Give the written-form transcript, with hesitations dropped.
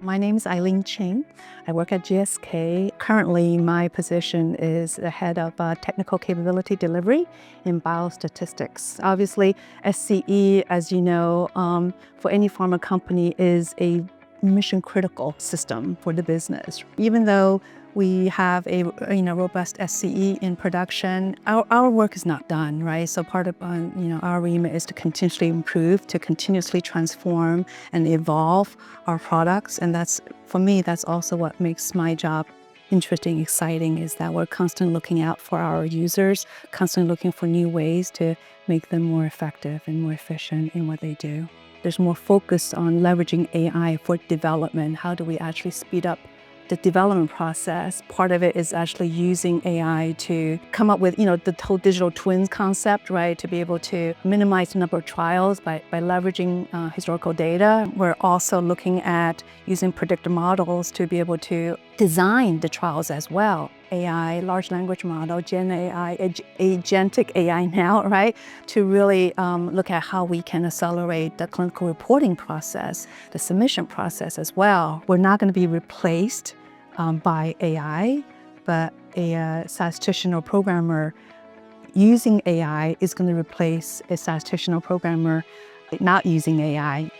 My name is Eileen Ching. I work at GSK. Currently, my position is the head of technical capability delivery in biostatistics. Obviously, SCE, as you know, for any pharma company is a mission-critical system for the business. Even though we have a robust SCE in production, our work is not done, right? So part of our remit is to continuously improve, to continuously transform and evolve our products. And for me, that's also what makes my job interesting, exciting, is that we're constantly looking out for our users, constantly looking for new ways to make them more effective and more efficient in what they do. There's more focus on leveraging AI for development. How do we actually speed up the development process? Part of it is actually using AI to come up with, the whole digital twins concept, right? To be able to minimize the number of trials by leveraging historical data. We're also looking at using predictive models to be able to design the trials as well. AI, large language model, Gen AI, agentic AI now, right? To really look at how we can accelerate the clinical reporting process, the submission process as well. We're not going to be replaced by AI, but a statistician or programmer using AI is going to replace a statistician or programmer not using AI.